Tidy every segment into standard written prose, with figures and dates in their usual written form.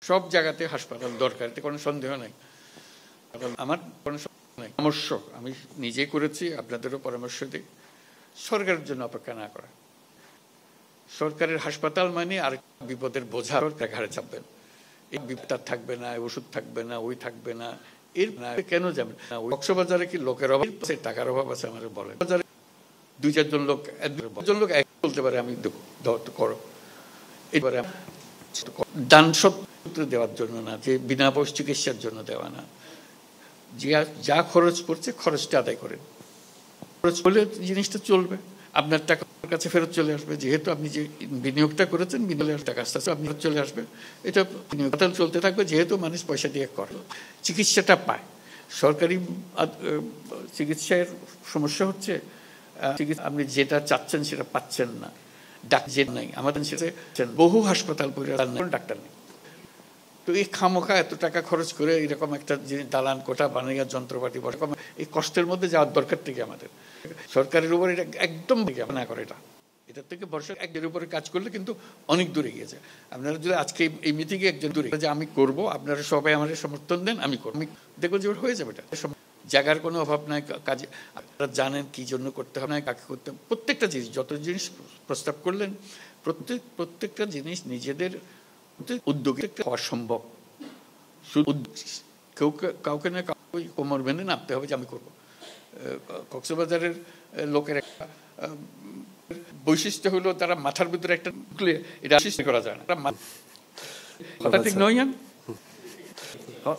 সব জায়গাতে হাসপাতাল দরকার, এতে কোনো সন্দেহ নাই। আমার কোনো পরামর্শ আমি নিজে করেছি, আপনাদেরও পরামর্শ দিই, সরকারের জন্য অপেক্ষা না করা। সরকারের হাসপাতাল মানে আর বিপদের বোঝা ঘাড়ে চাপবেন, এই বিপদ থাকবে না, ওষুধ থাকবে না, ওই থাকবে না, এর কেন যাবেন না? কক্সবাজারে কি লোকের অভাব আছে, টাকার অভাব আছে? আমার বলেন, দুই চারজন লোক এক বলতে পারে আমি করো, এবারে দান সত্য দেওয়ার জন্য না, যে বিনা পয়সা চিকিৎসার জন্য দেওয়া না, যা খরচ পড়ছে খরচটা আদায় করেন। খরচ করলে জিনিসটা চলবে, আপনার টাকা কাছে ফেরত চলে আসবে, যেহেতু আপনি যে বিনিয়োগটা করেছেন বিনিয়োগের টাকা আস্তে আস্তে আপনি চলে আসবে, এটা বিনিয়োগ চলতে থাকবে, যেহেতু মানুষ পয়সা দিয়ে করে চিকিৎসাটা পায়। সরকারি চিকিৎসার সমস্যা হচ্ছে আপনি যেটা চাচ্ছেন সেটা পাচ্ছেন না, ডাক্তার নাই, আমাদের বহু হাসপাতাল ডাক্তার নেই। তো এই খামোখা এত টাকা খরচ করে এরকম একটা জিনিস দালান কোটা বানিয়ে যন্ত্রপাতি এরকম এই কষ্টের মধ্যে যাওয়ার দরকার থেকে আমাদের সরকারের উপর এটা একদম না করে, এটার থেকে ভরসা একজনের উপরে কাজ করলে কিন্তু অনেক দূরে গিয়েছে। আপনারা যদি আজকে এই মিটিংয়ে একজন দূরে যে আমি করব, আপনারা সবাই আমাদের সমর্থন দেন, আমি করব, আমি দেখবো যে হয়ে যাবে। এটা জায়গার কোনো অভাব নাই, কাজে আপনারা জানেন কি জন্য করতে হবে না, কাকে করতে হবে, প্রত্যেকটা জিনিস যত জিনিস প্রস্তাব করলেন প্রত্যেকটা জিনিস নিজেদের উদ্যোগে হওয়া সম্ভব। কেউ কাউকে না কাউকে কোমর বেঁধে নামতে হবে যে আমি করবো। কক্সবাজারের লোকের একটা বৈশিষ্ট্য হলো তারা মাথার ভিতরে একটা এটা সৃষ্টি করা যায় না, কথা ঠিক নয়,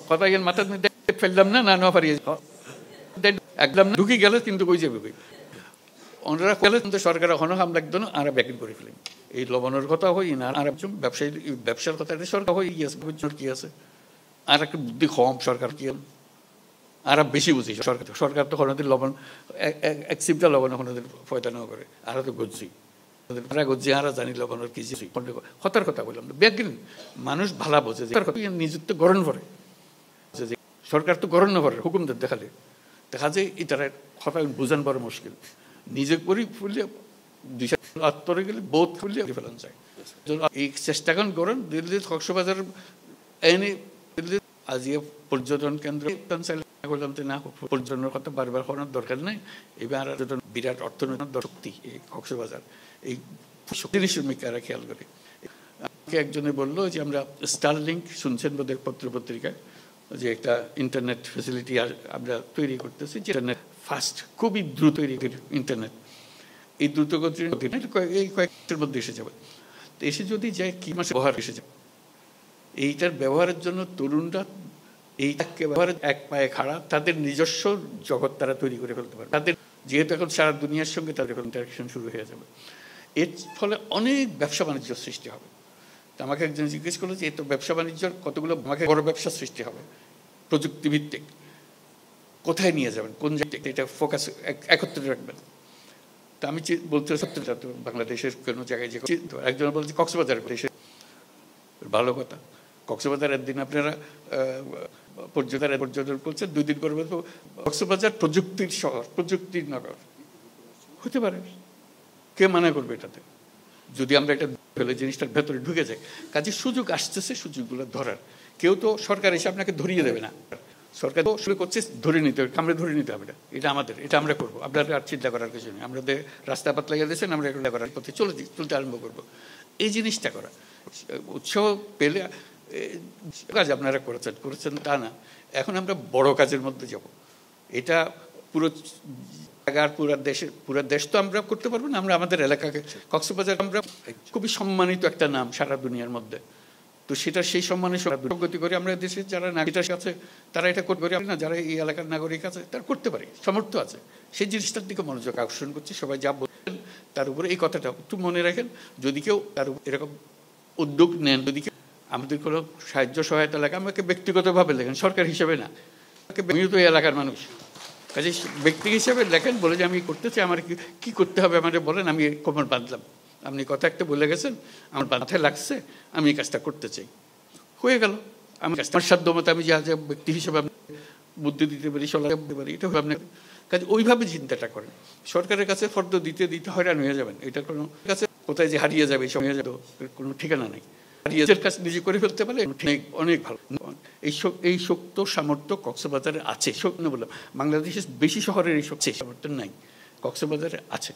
কথা মাথার মধ্যে ফেললাম না না পারি একদম ঢুকে গেলে কিন্তু কই যাবে, ওনারা গেলে কিন্তু সরকার এখনো হামলা একদম আরা ব্যাকিং করে ফেলেন। এই লবণের কথা হই না, আর ব্যবসায়ী ব্যবসার কথা সরকার হয়ে গিয়েছে, কি আছে আর একটা বুদ্ধি কম সরকার, কি আর বেশি বুঝি সরকার তো কোনোদিন লবণ এক সিপটা লবণ কোনোদিন ফয়দানো করে, আর তো গজ্জি গজ্জি আরা জানি লবণের কি হতার কথা বললাম। ব্যাকিং মানুষ ভালা বোঝে, নিযুক্ত গরণ করে, সরকার তো গরণ না করে হুকুমদের দেখালে দেখা যায় এটার কথা বোঝান বড় মুশকিল। নিজে করি ফুলে দুই আত্মরে গেলে বোধ ফুলে ফেলান যায়। এই চেষ্টা করেন দিল্লির কক্সবাজার এনে দিল্লির আজিয়ে পর্যটন কেন্দ্র করলাম না, পর্যটনের কথা বারবার করার দরকার নেই। এবার বিরাট অর্থনৈতিক শক্তি এই কক্সবাজার, এই জিনিস শ্রমিকরা খেয়াল করে। একজনে বললো যে আমরা স্টারলিংক শুনছেন বোধহয় পত্র পত্রিকায়, যে একটা ইন্টারনেট ফেসিলিটি আমরা তৈরি করতেছি, যে ইন্টারনেট ফাস্ট খুবই দ্রুত ইন্টারনেট, এই দ্রুত গতির এই কয়েকটার মধ্যে এসে যাবে। তো এসে যদি যায় কি মাসে ব্যবহার এসে যাবে, এইটার ব্যবহারের জন্য তরুণরা এইটাকে ব্যবহারের এক পায়ে খাড়া, তাদের নিজস্ব জগৎ তারা তৈরি করে ফেলতে পারে। তাদের যেহেতু এখন সারা দুনিয়ার সঙ্গে তাদের ইন্টারাকশন শুরু হয়ে যাবে, এর ফলে অনেক ব্যবসা বাণিজ্য সৃষ্টি হবে। তো আমাকে একজন জিজ্ঞেস করলো যে এই তো ব্যবসা বাণিজ্যর কতগুলো আমাকে বড় ব্যবসা সৃষ্টি হবে প্রযুক্তিভিত্তিক, কোথায় নিয়ে যাবেন, কোন জায়গায় এটা ফোকাস একত্রে রাখবেন। তা আমি বলতে সত্যটা তো বাংলাদেশের কোনো জায়গায় যে একজন বলছে কক্সবাজার দেশে ভালো কথা, কক্সবাজার একদিন আপনারা পর্যটন করছেন, 2 দিন পর কক্সবাজার প্রযুক্তির শহর, প্রযুক্তির নগর হতে পারে, কে মানা করবে এটাতে, যদি আমরা এটা ফেলে জিনিসটার ভেতরে ঢুকে যাই। কাজে সুযোগ আসতেছে, সুযোগগুলো ধরার কেউ তো সরকার এসে আপনাকে ধরিয়ে দেবে না, সরকার তো শুরু করছে ধরে নিতে হবে, কামড়ে ধরে নিতে হবে, এটা আমাদের, এটা আমরা করবো, আপনাদের আর চিন্তা করার কিছু নেই, আমাদের রাস্তা পাত লাগিয়ে দিয়েছেন, আমরা এটা করার পথে চলতে আরম্ভ করবো। এই জিনিসটা করা, উৎসাহ পেলে কাজ আপনারা করেছেন তা না, এখন আমরা বড় কাজের মধ্যে যাব। এটা পুরো জায়গার পুরো দেশ তো আমরা করতে পারবো না, আমরা আমাদের এলাকাকে কক্সবাজার আমরা খুবই সম্মানিত একটা নাম সারা দুনিয়ার মধ্যে, তো সেটা সেই সম্মানের গতি করে আমরা দেশের যারা নাগরিক আছে তারা এটা করতে পারি না, যারা এই এলাকার নাগরিক আছে তারা করতে পারি, সামর্থ্য আছে, সেই জিনিসটার দিকে মনোযোগ আকর্ষণ করছে। সবাই যা বলছেন তার উপরে এই কথাটা একটু মনে রাখেন, যদি কেউ তার এরকম উদ্যোগ নেন, যদি কেউ আমাদের কোনো সাহায্য সহায়তা লাগে আমাকে ব্যক্তিগতভাবে লেখেন, সরকার হিসেবে না, আমিও তো এই এলাকার মানুষ, কাজে ব্যক্তি হিসেবে লেখেন, বলে যে আমি করতে চাই, আমার কি করতে হবে আমাদের বলেন, আমি কোমর বাঁধলাম, আপনি কথা একটা বলে গেছেন, আমার মাথায় লাগছে, আমি এই কাজটা করতে চাই, হয়ে গেল। আমি আমার সাধ্য মতো আমি যা ব্যক্তি হিসেবে বুদ্ধি দিতে পারি, সলাতে পারি, এটা হবে আপনার কাজে ওইভাবে চিন্তাটা করেন। সরকারের কাছে ফর্দ দিতে হয়রান হয়ে যাবেন, এটা কোনো কাছে কোথায় যে হারিয়ে যাবে এই সময় কোনো ঠিকানা নেই। নিজের কাছে নিজে করে ফেলতে পারলে অনেক ভালো। এই শক্ত সামর্থ্য কক্সবাজারে আছে। বললাম বাংলাদেশের বেশি শহরের এই শক্তি সামর্থ্য নাই, কক্সবাজারে আছে।